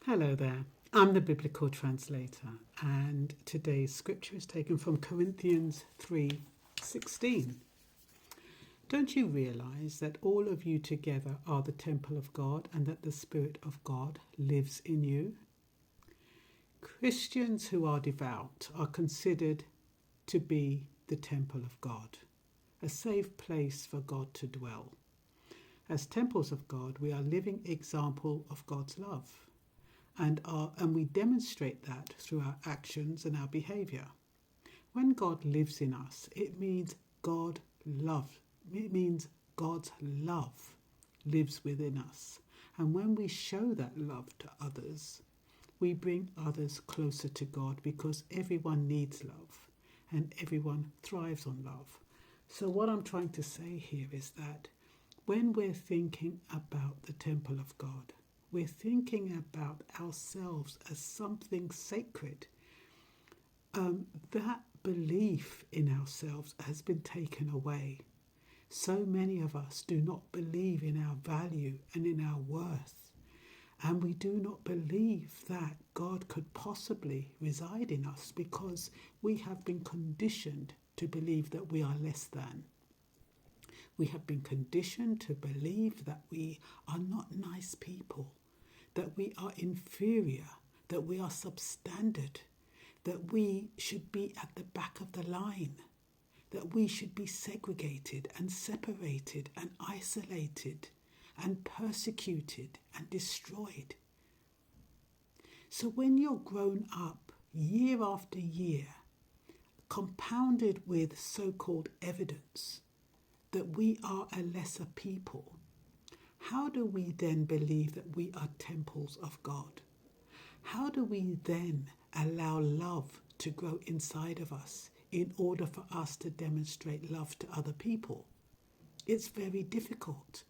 Hello there. I'm the biblical translator, and today's scripture is taken from Corinthians 3:16. Don't you realize that all of you together are the temple of God and that the Spirit of God lives in you? Christians who are devout are considered to be the temple of God, a safe place for God to dwell. As temples of God, we are a living example of God's love. And we demonstrate that through our actions and our behavior. When God lives in us, it means God's love lives within us. And when we show that love to others, we bring others closer to God because everyone needs love and everyone thrives on love. So what I'm trying to say here is that when we're thinking about the temple of God, we're thinking about ourselves as something sacred. That belief in ourselves has been taken away. So many of us do not believe in our value and in our worth. And we do not believe that God could possibly reside in us because we have been conditioned to believe that we are less than. We have been conditioned to believe that we are not nice people, that we are inferior, that we are substandard, that we should be at the back of the line, that we should be segregated and separated and isolated and persecuted and destroyed. So when you're grown up year after year, compounded with so-called evidence that we are a lesser people, how do we then believe that we are temples of God? How do we then allow love to grow inside of us in order for us to demonstrate love to other people? It's very difficult.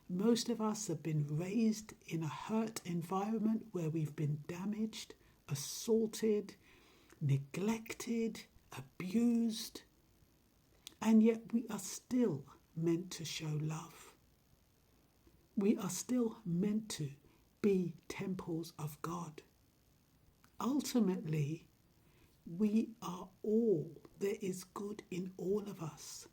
Most of us have been raised in a hurt environment where we've been damaged, assaulted, neglected, abused, and yet we are still meant to show love. We are still meant to be temples of God. Ultimately, we are all. There is good in all of us.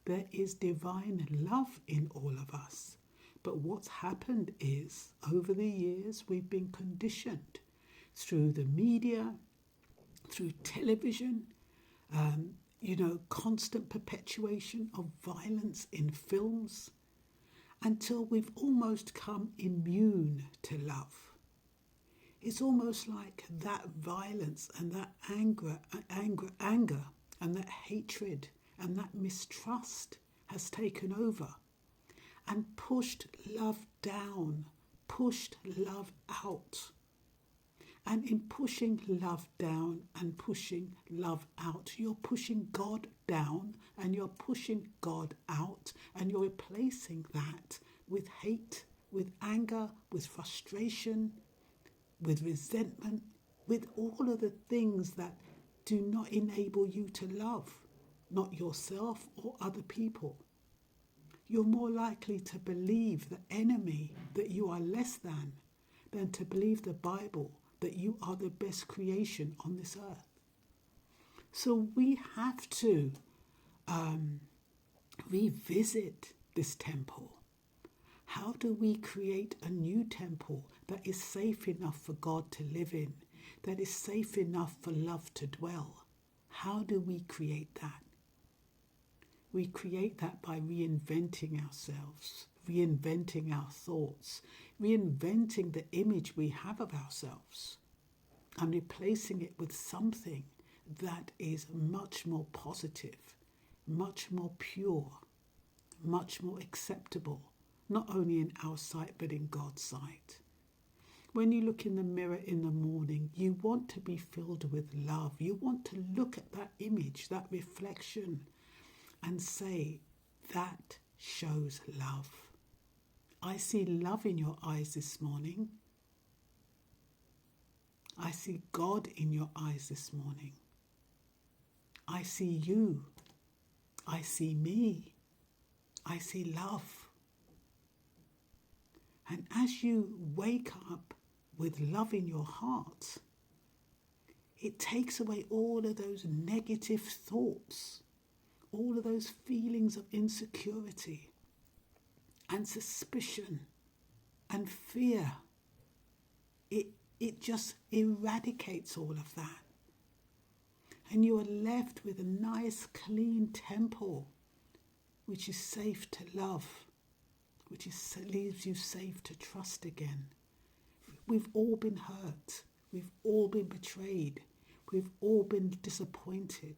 There is divine love in all of us. But what's happened is, over the years, we've been conditioned through the media, through television, constant perpetuation of violence in films, until we've almost come immune to love. It's almost like that violence and that anger and that hatred and that mistrust has taken over and pushed love down, pushed love out. And in pushing love down and pushing love out, you're pushing God down and you're pushing God out, and you're replacing that with hate, with anger, with frustration, with resentment, with all of the things that do not enable you to love, not yourself or other people. You're more likely to believe the enemy that you are less than to believe the Bible that you are the best creation on this earth. So we have to revisit this temple. How do we create a new temple that is safe enough for God to live in, that is safe enough for love to dwell? How do we create that? We create that by reinventing ourselves, reinventing our thoughts, reinventing the image we have of ourselves, and replacing it with something that is much more positive, much more pure, much more acceptable, not only in our sight but in God's sight. When you look in the mirror in the morning, you want to be filled with love. You want to look at that image, that reflection, and say, that shows love. I see love in your eyes this morning. I see God in your eyes this morning. I see you. I see me. I see love. And as you wake up with love in your heart, it takes away all of those negative thoughts, all of those feelings of insecurity and suspicion and fear. It just eradicates all of that. And you are left with a nice, clean temple, which is safe to love, which leaves you safe to trust again. We've all been hurt. We've all been betrayed. We've all been disappointed.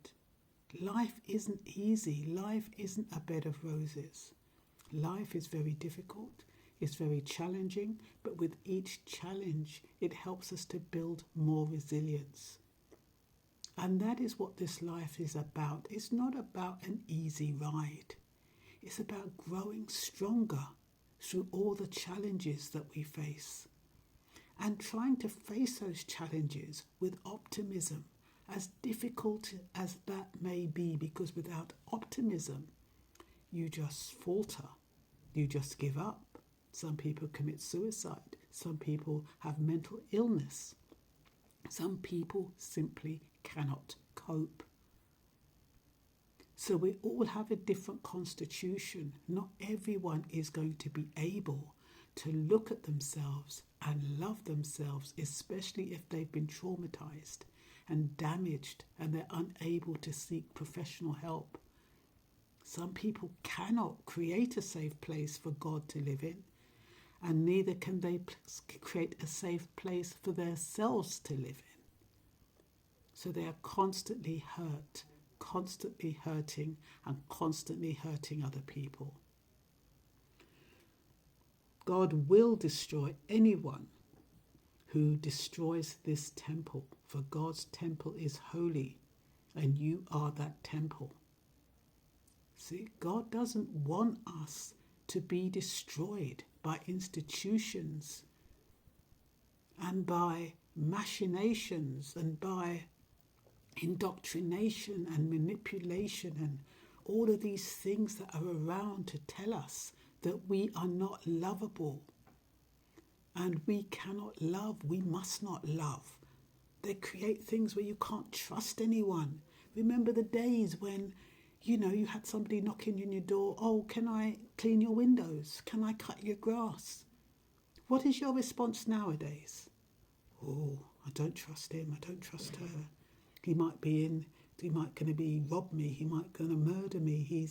Life isn't easy. Life isn't a bed of roses. Life is very difficult. It's very challenging, but with each challenge, it helps us to build more resilience. And that is what this life is about. It's not about an easy ride. It's about growing stronger through all the challenges that we face and trying to face those challenges with optimism, as difficult as that may be, because without optimism, you just falter, you just give up. Some people commit suicide. Some people have mental illness. Some people simply cannot cope. So we all have a different constitution. Not everyone is going to be able to look at themselves and love themselves, especially if they've been traumatized and damaged and they're unable to seek professional help. Some people cannot create a safe place for God to live in, and neither can they create a safe place for themselves to live in. So they are constantly hurt, constantly hurting, and constantly hurting other people. God will destroy anyone who destroys this temple, for God's temple is holy, and you are that temple. See, God doesn't want us to be destroyed by institutions and by machinations and by indoctrination and manipulation and all of these things that are around to tell us that we are not lovable and we cannot love, we must not love. They create things where you can't trust anyone. Remember the days when you had somebody knocking on your door. Oh, can I clean your windows? Can I cut your grass? What is your response nowadays? Oh, I don't trust him. I don't trust her. He might going to rob me. He might going to murder me.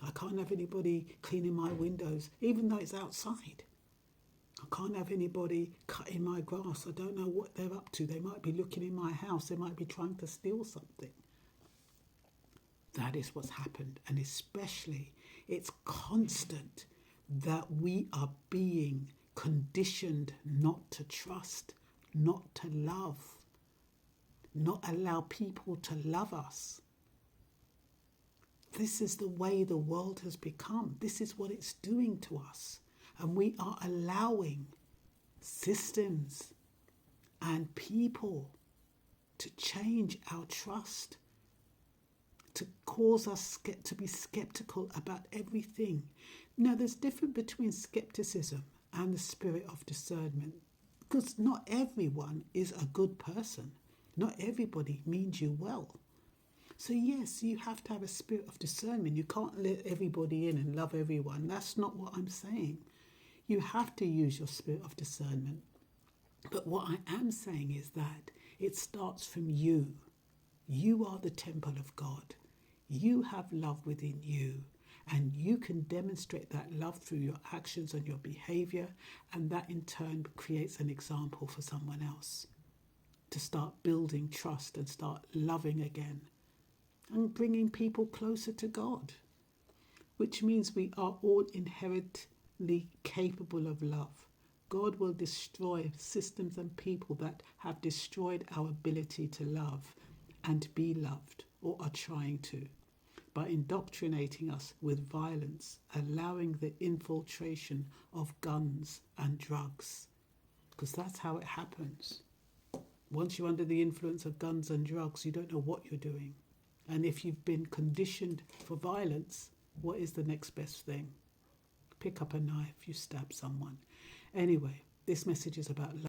I can't have anybody cleaning my windows, even though it's outside. I can't have anybody cutting my grass. I don't know what they're up to. They might be looking in my house. They might be trying to steal something. That is what's happened. And especially, it's constant that we are being conditioned not to trust, not to love, not allow people to love us. This is the way the world has become. This is what it's doing to us. And we are allowing systems and people to change our trust, to cause us to be skeptical about everything. Now, there's a difference between skepticism and the spirit of discernment, because not everyone is a good person. Not everybody means you well. So yes, you have to have a spirit of discernment. You can't let everybody in and love everyone. That's not what I'm saying. You have to use your spirit of discernment. But what I am saying is that it starts from you. You are the temple of God. You have love within you, and you can demonstrate that love through your actions and your behavior, and that in turn creates an example for someone else to start building trust and start loving again and bringing people closer to God, which means we are all inherently capable of love. God will destroy systems and people that have destroyed our ability to love and be loved, or are trying to, by indoctrinating us with violence, allowing the infiltration of guns and drugs, because that's how it happens. Once you're under the influence of guns and drugs, you don't know what you're doing. And if you've been conditioned for violence, what is the next best thing? Pick up a knife, you stab someone. Anyway, this message is about love.